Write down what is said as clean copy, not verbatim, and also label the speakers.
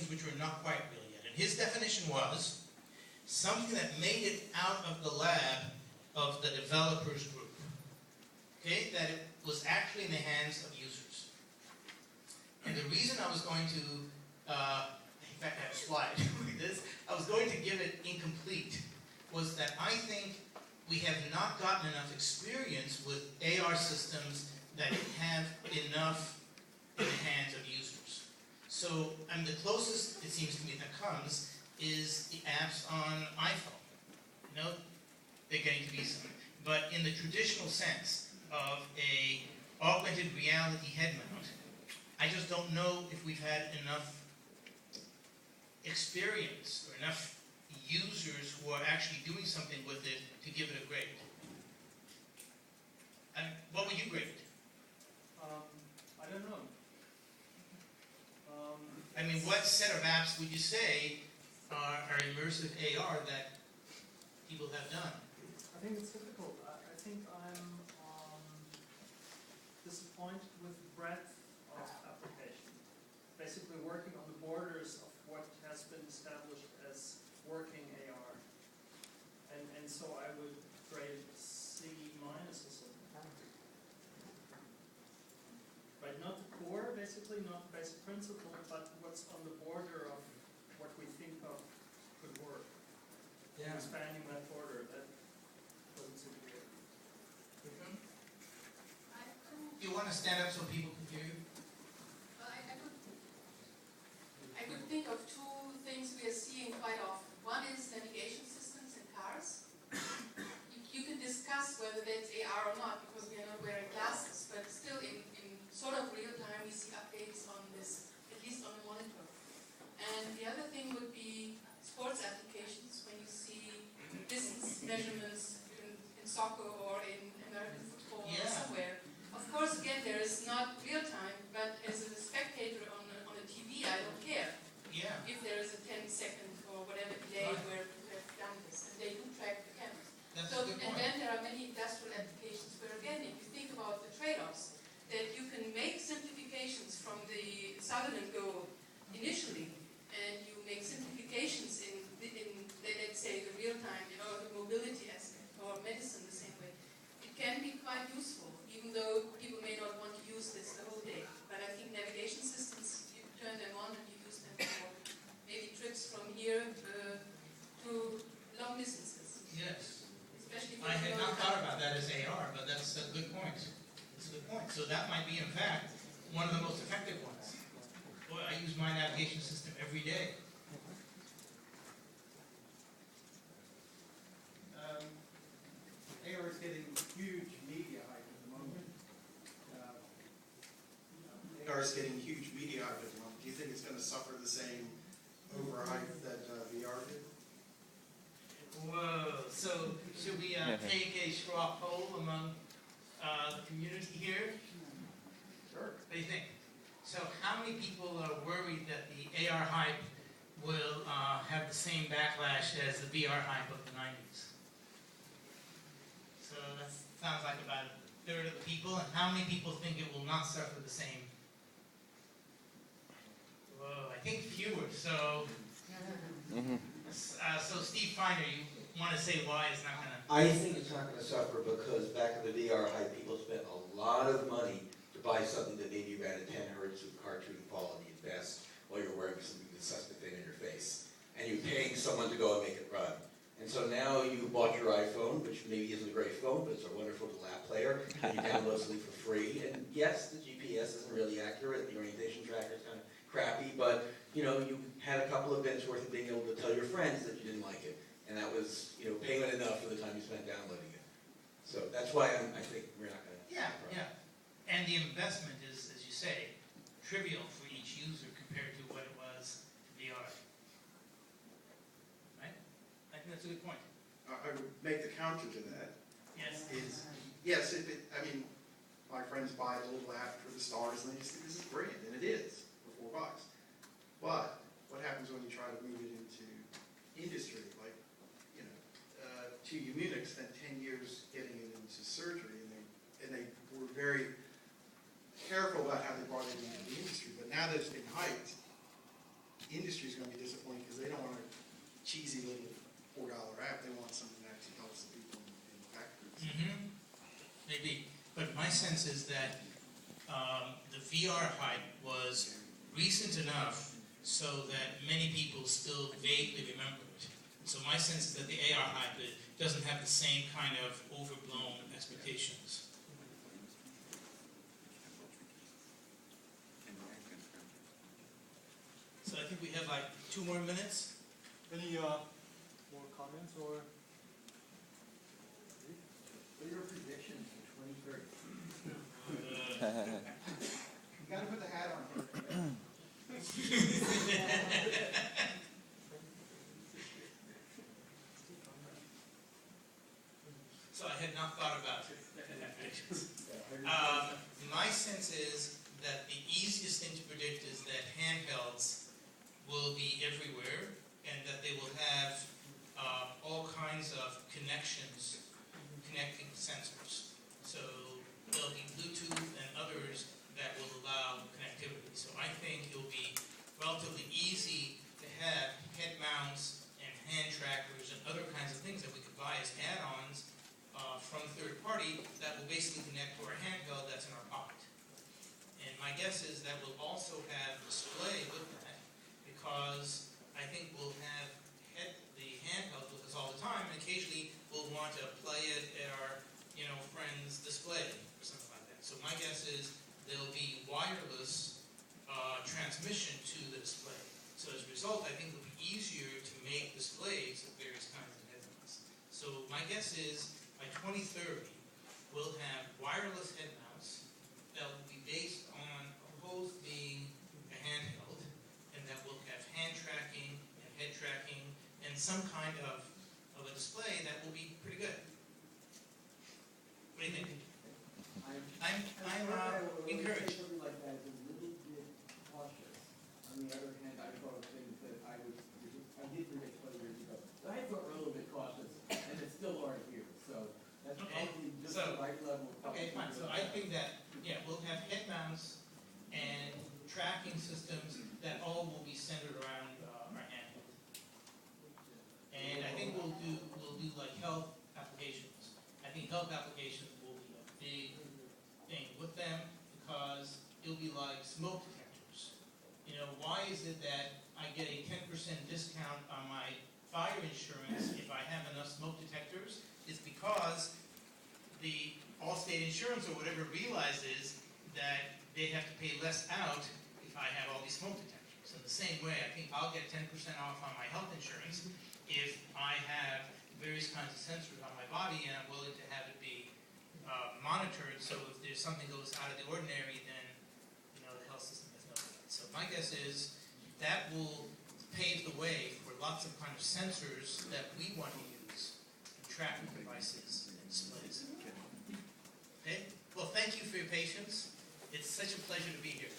Speaker 1: things which were not quite real yet. And his definition was something that made it out of the lab of the developers group. Okay, that it was actually in the hands of users. And the reason I was going to, in fact I have a slide like this, I was going to give it incomplete, was that I think we have not gotten enough experience with AR systems that have enough in the hands of users. So, the closest it seems to me that comes is the apps on iPhone. You know, they're getting to be some. But in the traditional sense of a augmented reality head mount, I just don't know if we've had enough experience or enough users who are actually doing something with it to give it a grade. What would you grade it?
Speaker 2: I don't know.
Speaker 1: What set of apps would you say are immersive AR that people have done?
Speaker 2: I think it's difficult. I think I'm disappointed with the breadth of application. Basically working on the borders of what has been established as working AR. And so I would grade C- or something. Right, not the core, basically, not the basic principle, but what's on the border of what we think of could work.
Speaker 1: Yeah.
Speaker 2: Expanding that border, that doesn't seem to be good.
Speaker 1: Do you want to stand up so people can hear you?
Speaker 3: Well, I could think of two things we are seeing quite often. One is navigation systems in cars. You can discuss whether that's AR or not because we are not wearing glasses, but still in sort of real time we see updates on this, at least on the monitor. And the other thing would be sports applications when you see distance measurements in soccer or in American football or somewhere. Of course, again, there is not real time, but as a spectator on a TV, I don't care.
Speaker 1: Yeah.
Speaker 3: If there is a 10-second or whatever delay where people have done this, and they do track the cameras.
Speaker 1: That's
Speaker 3: So,
Speaker 1: a good
Speaker 3: and
Speaker 1: point.
Speaker 3: then there are many industrial applications where, again, if you think about the trade-offs, that you can make simplifications from the Sutherland goal initially, and you make simplifications in let's say, the real-time, the mobility aspect, or medicine the same way. It can be quite useful, even though people may not want to use this the whole day. But I think navigation systems, you turn them on and you use them for maybe trips from here to long distances.
Speaker 1: Yes.
Speaker 3: Especially if
Speaker 1: I had not thought about that as AR, but that's a good point. That's a good point. So that might be, in fact, one of the most effective ones. Boy, I use my navigation system every day.
Speaker 4: AR is getting huge media hype at the moment. AR is getting huge media hype at the moment. Do you think it's going to suffer the same overhype that VR did?
Speaker 1: Whoa. So should we take a straw poll among the community here?
Speaker 4: Sure.
Speaker 1: What do you think? So how many people are worried that the AR hype will have the same backlash as the VR hype of the 90s? So that sounds like about a third of the people. And how many people think it will not suffer the same? Whoa, I think fewer. So, so Steve Feiner, you want to say why it's not going to?
Speaker 5: I think it's not going to suffer because back in the VR hype, people spent a lot of money to buy something that maybe ran at 10 hertz with cartoon quality at best while you're wearing something disgusting in your face. And you're paying someone to go and make it run. And so now you bought your iPhone, which maybe isn't a great phone, but it's a wonderful little app player. And you download something for free. And yes, the GPS isn't really accurate. The orientation tracker is kind of crappy. But, you had a couple of minutes worth of being able to tell your friends that you didn't like it. And that was, payment enough for the time you spent downloading it. So that's why I think we're not going to.
Speaker 1: Yeah. And the investment is, as you say, trivial for each user compared to what it was to VR. Right? I think that's a good point.
Speaker 4: I would make the counter to that.
Speaker 1: Yes.
Speaker 4: Yes, my friends buy the little app for the stars and they just think this is brilliant, and it is for $4. But what happens when you try to move it into industry? Like, TU Munich spent 10 years getting it into surgery, and they were very careful about how they brought it into the industry. But now that it's been hyped industry's gonna be disappointed because they don't want a cheesy little $4 app. They want something that actually helps the people in factories.
Speaker 1: Maybe, but my sense is that the VR hype was recent enough so that many people still vaguely remember it. So my sense is that the AR hype doesn't have the same kind of overblown expectations. So I think we have like 2 more minutes.
Speaker 6: Any more comments or?
Speaker 7: What are your predictions for 2030?
Speaker 1: Uh,
Speaker 7: You gotta put the hat on first.
Speaker 1: So I had not thought about predictions. My sense is that the easiest thing to predict is that handhelds will be everywhere and that they will have all kinds of connections, connecting sensors. So there'll be Bluetooth and others that will allow connectivity. So I think it'll be relatively easy to have head mounts and hand trackers and other kinds of things that we could buy as add-ons from third party that will basically connect to our handheld that's in our pocket. And my guess is that we'll also have display with that because I think we'll have the handheld with us all the time, and occasionally we'll want to play it at our friend's display or something like that. So my guess is there'll be wireless transmission to the display. So as a result, I think it'll be easier to make displays of various kinds of headmounts. So my guess is by 2030, we'll have wireless head mounts that will be based on opposed being a handheld, and that will have hand tracking and head tracking and some kind of a display that will be pretty good. What do you think? I'm encouraged.
Speaker 7: Something like that is a little bit cautious. On the other hand, I thought of things that I did predict 20 years ago. So I thought we're a little bit cautious, and it's still aren't here. So that's
Speaker 1: Okay.
Speaker 7: probably just
Speaker 1: So-
Speaker 7: the right level of
Speaker 1: Okay, fine. So I think that, we'll have head mounts and tracking systems that all will be centered around our handheld. And I think we'll do like health applications. I think health applications will be a big thing with them because it'll be like smoke detectors. Why is it that I get a 10% discount on my fire insurance if I have enough smoke detectors? It's because the Allstate Insurance or whatever realizes that they have to pay less out if I have all these smoke detectors. In the same way, I think I'll get 10% off on my health insurance if I have various kinds of sensors on my body and I'm willing to have it be monitored. So if there's something goes out of the ordinary, then the health system has no that. So my guess is that will pave the way for lots of kind of sensors that we want to use, tracking devices and displays. Okay? Well, thank you for your patience. It's such a pleasure to be here.